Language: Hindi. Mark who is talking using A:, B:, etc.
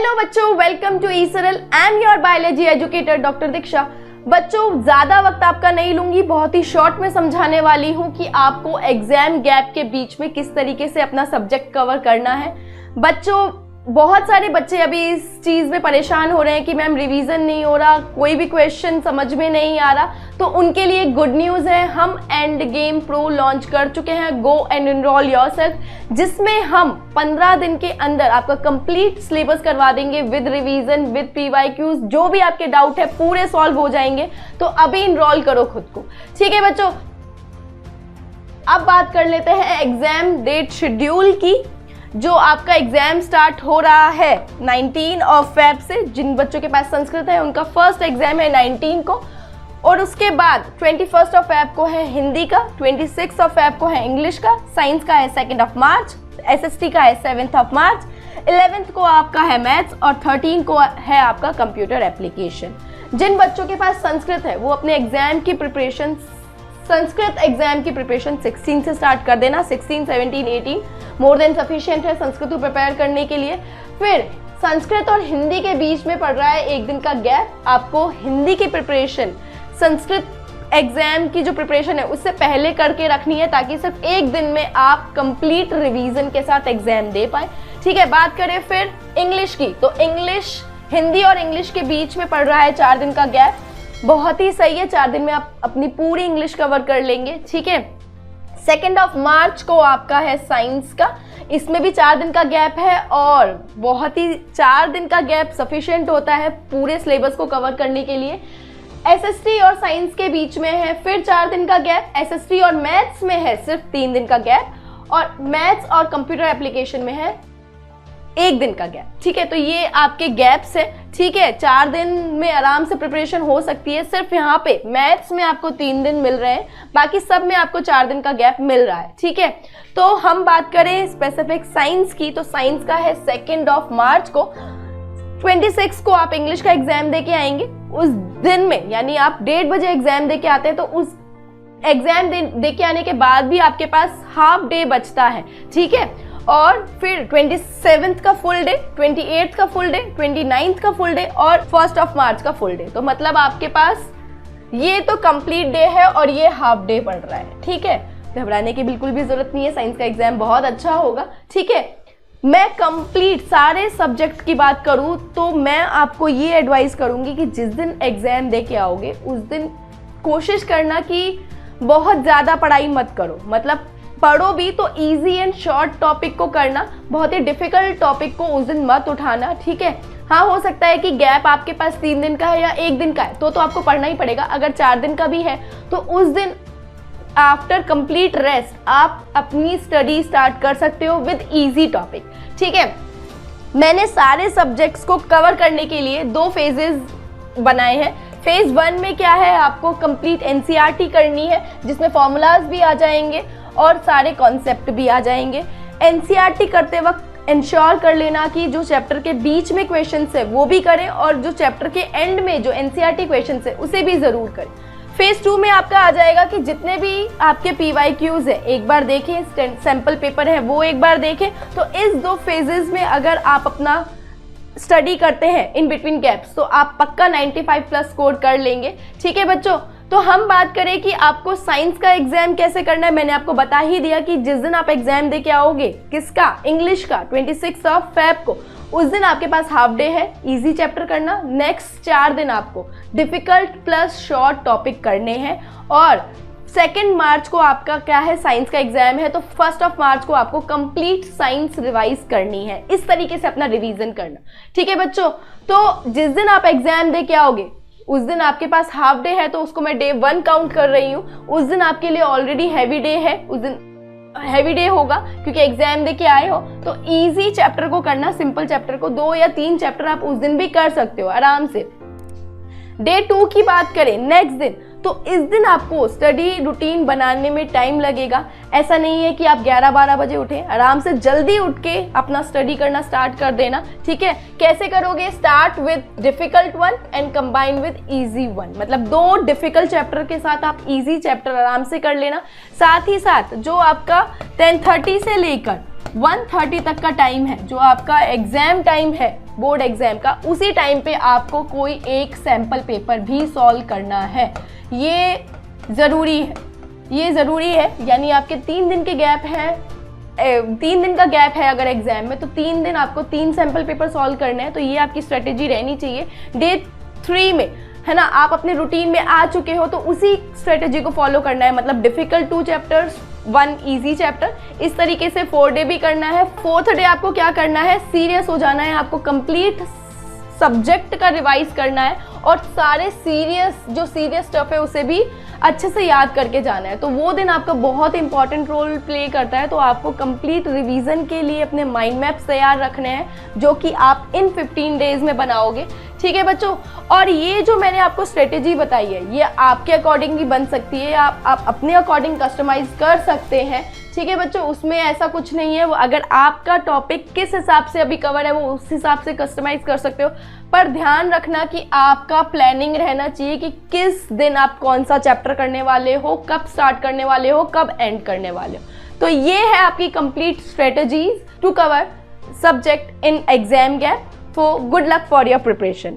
A: हेलो बच्चों, welcome to e Saral. I am your biology educator doctor Diksha. बच्चों, ज्यादा वक्त आपका नहीं लूंगी, बहुत ही शॉर्ट में समझाने वाली हूं कि आपको एग्जाम गैप के बीच में किस तरीके से अपना सब्जेक्ट कवर करना है। बच्चों, बहुत सारे बच्चे अभी इस चीज़ में परेशान हो रहे हैं कि मैम रिवीजन नहीं हो रहा, कोई भी क्वेश्चन समझ में नहीं आ रहा। तो उनके लिए गुड न्यूज़ है, हम एंड गेम प्रो लॉन्च कर चुके हैं, गो एंड एनरोल योरसेल्फ, जिसमें हम 15 दिन के अंदर आपका कंप्लीट सिलेबस करवा देंगे विद रिवीजन, विद PYQs। जो भी आपके डाउट है पूरे सॉल्व हो जाएंगे। तो अभी इनरोल करो खुद को, ठीक है बच्चों। अब बात कर लेते हैं एग्जाम डेट शेड्यूल की। जो आपका एग्जाम स्टार्ट हो रहा है 19 फेब से, जिन बच्चों के पास संस्कृत है उनका फर्स्ट एग्जाम है 19 को, और उसके बाद 21 फेब को है हिंदी का, 26 फेब को है इंग्लिश का, साइंस का है 2 मार्च, SST का है 7 मार्च, 11th को आपका है मैथ्स और 13 को है आपका कंप्यूटर एप्लीकेशन। जिन बच्चों के पास संस्कृत है वो अपने एग्जाम की प्रिपरेशन, संस्कृत एग्जाम की प्रिपरेशन 16 से स्टार्ट कर देना। 16, 17, 18 मोर देन सफिशिएंट है संस्कृत को प्रिपेयर करने के लिए। फिर संस्कृत और हिंदी के बीच में पड़ रहा है एक दिन का गैप। आपको हिंदी की प्रिपरेशन संस्कृत एग्जाम की जो प्रिपरेशन है उससे पहले करके रखनी है, ताकि सिर्फ एक दिन में आप कंप्लीट रिवीजन के साथ एग्जाम दे पाए, ठीक है। बात करें फिर इंग्लिश की, तो इंग्लिश, हिंदी और इंग्लिश के बीच में पड़ रहा है 4 दिन का गैप। बहुत ही सही है, 4 दिन में आप अपनी पूरी इंग्लिश कवर कर लेंगे, ठीक है। 2 मार्च को आपका है साइंस का, इसमें भी 4 दिन का गैप है, और बहुत ही 4 दिन का गैप सफिशिएंट होता है पूरे सिलेबस को कवर करने के लिए। SST और साइंस के बीच में है फिर 4 दिन का गैप। SST और मैथ्स में है सिर्फ 3 दिन का गैप, और मैथ्स और कंप्यूटर एप्लीकेशन में है 1 दिन का गैप, ठीक है। तो ये आपके गैप्स है, ठीक है। 4 दिन में आराम से प्रिपरेशन हो सकती है। सिर्फ यहाँ पे मैथ्स में आपको 3 दिन मिल रहे हैं, बाकी सब में आपको 4 दिन का गैप मिल रहा है, ठीक है। तो हम बात करें स्पेसिफिक साइंस की, तो साइंस का है 2 मार्च को। 26 को आप इंग्लिश का एग्जाम दे के आएंगे। उस दिन में, यानी आप 1:30 बजे एग्जाम दे के आते हैं, तो उस एग्जाम दे के आने के बाद भी आपके पास हाफ डे बचता है, ठीक है। और फिर 27th का फुल डे, 28th का फुल डे, 29th का फुल डे और 1 मार्च का फुल डे। तो मतलब आपके पास ये तो कंप्लीट डे है और ये हाफ डे पड़ रहा है, ठीक है। घबराने की बिल्कुल भी जरूरत नहीं है, साइंस का एग्जाम बहुत अच्छा होगा, ठीक है। मैं कंप्लीट सारे सब्जेक्ट की बात करूं तो मैं आपको ये एडवाइस करूंगी कि जिस दिन एग्जाम दे के आओगे उस दिन कोशिश करना कि बहुत ज़्यादा पढ़ाई मत करो। मतलब पढ़ो भी तो इजी एंड शॉर्ट टॉपिक को करना, बहुत ही डिफिकल्ट टॉपिक को उस दिन मत उठाना, ठीक है। हाँ, हो सकता है कि गैप आपके पास 3 दिन का है या 1 दिन का है, तो आपको पढ़ना ही पड़ेगा। अगर 4 दिन का भी है तो उस दिन आफ्टर कंप्लीट रेस्ट आप अपनी स्टडी स्टार्ट कर सकते हो विद इजी टॉपिक, ठीक है। मैंने सारे सब्जेक्ट्स को कवर करने के लिए 2 फेजेस बनाए हैं। फेज 1 में क्या है, आपको कंप्लीट NCERT करनी है, जिसमें फॉर्मूलाज भी आ जाएंगे और सारे कॉन्सेप्ट भी आ जाएंगे। NCERT करते वक्त इंश्योर कर लेना कि जो चैप्टर के बीच में क्वेश्चंस है वो भी करें, और जो चैप्टर के एंड में जो NCERT क्वेश्चंस है उसे भी जरूर करें। फेज 2 में आपका आ जाएगा कि जितने भी आपके PYQs है एक बार देखें, सैंपल पेपर है वो एक बार देखें। तो इस 2 फेजेस में अगर आप अपना स्टडी करते हैं इन बिटवीन गैप्स, तो आप पक्का 95+ स्कोर कर लेंगे, ठीक है बच्चों। तो हम बात करें कि आपको साइंस का एग्जाम कैसे करना है, मैंने आपको बता ही दिया कि जिस दिन आप एग्जाम दे के आओगे, किसका, इंग्लिश का, 26 फेब को, उस दिन आपके पास हाफ डे है, इजी चैप्टर करना। नेक्स्ट 4 दिन आपको डिफिकल्ट प्लस शॉर्ट टॉपिक करने हैं, और 2 मार्च को आपका क्या है, साइंस का एग्जाम है, तो 1 मार्च को आपको कंप्लीट साइंस रिवाइज करनी है। इस तरीके से अपना रिवीजन करना, ठीक है बच्चों। तो जिस दिन आप एग्जाम दे के आओगे उस दिन आपके पास हाफ डे है, तो उसको मैं डे 1 काउंट कर रही हूँ। उस दिन आपके लिए ऑलरेडी हैवी डे है, उस दिन हैवी डे होगा क्योंकि एग्जाम दे के आए हो। तो इजी चैप्टर को करना, सिंपल चैप्टर को 2 या 3 चैप्टर आप उस दिन भी कर सकते हो आराम से। डे 2 की बात करें, नेक्स्ट दिन, तो इस दिन आपको स्टडी रूटीन बनाने में टाइम लगेगा। ऐसा नहीं है कि आप 11-12 बजे उठें, आराम से जल्दी उठ के अपना स्टडी करना स्टार्ट कर देना, ठीक है। कैसे करोगे, start with difficult one and combine with easy one. मतलब 2 डिफिकल्ट चैप्टर के साथ आप इजी चैप्टर आराम से कर लेना। साथ ही साथ जो आपका 10:30 से लेकर 1:30 तक का टाइम है, जो आपका एग्जाम टाइम है, बोर्ड एग्जाम का, उसी टाइम पे आपको कोई एक सैम्पल पेपर भी सॉल्व करना है। ये ज़रूरी है, ये ज़रूरी है। यानी आपके 3 दिन के गैप है, 3 दिन का गैप है अगर एग्जाम में, तो 3 दिन आपको 3 सैम्पल पेपर सॉल्व करने हैं। तो ये आपकी स्ट्रेटेजी रहनी चाहिए। डे 3 में, है ना, आप अपने रूटीन में आ चुके हो तो उसी स्ट्रेटेजी को फॉलो करना है। मतलब डिफिकल्ट 2 चैप्टर्स, 1 इजी चैप्टर, इस तरीके से 4 डे भी करना है। 4th डे आपको क्या करना है, सीरियस हो जाना है। आपको कंप्लीट सब्जेक्ट का रिवाइज करना है और सारे जो सीरियस स्टफ है उसे भी अच्छे से याद करके जाना है। तो वो दिन आपका बहुत इंपॉर्टेंट रोल प्ले करता है। तो आपको कंप्लीट रिवीजन के लिए अपने माइंड मैप्स तैयार रखने हैं, जो कि आप इन 15 डेज में बनाओगे। ठीक है बच्चों, और ये जो मैंने आपको स्ट्रेटेजी बताई है, ये आपके अकॉर्डिंग भी बन सकती है, आप अपने अकॉर्डिंग कस्टमाइज कर सकते हैं। ठीक है बच्चों, उसमें ऐसा कुछ नहीं है। वो अगर आपका टॉपिक किस हिसाब से अभी कवर है वो उस हिसाब से कस्टमाइज कर सकते हो। पर ध्यान रखना कि आपका प्लानिंग रहना चाहिए कि किस दिन आप कौन सा चैप्टर करने वाले हो, कब स्टार्ट करने वाले हो, कब एंड करने वाले हो। तो ये है आपकी complete strategies to cover subject in exam gap. So good luck for your preparation.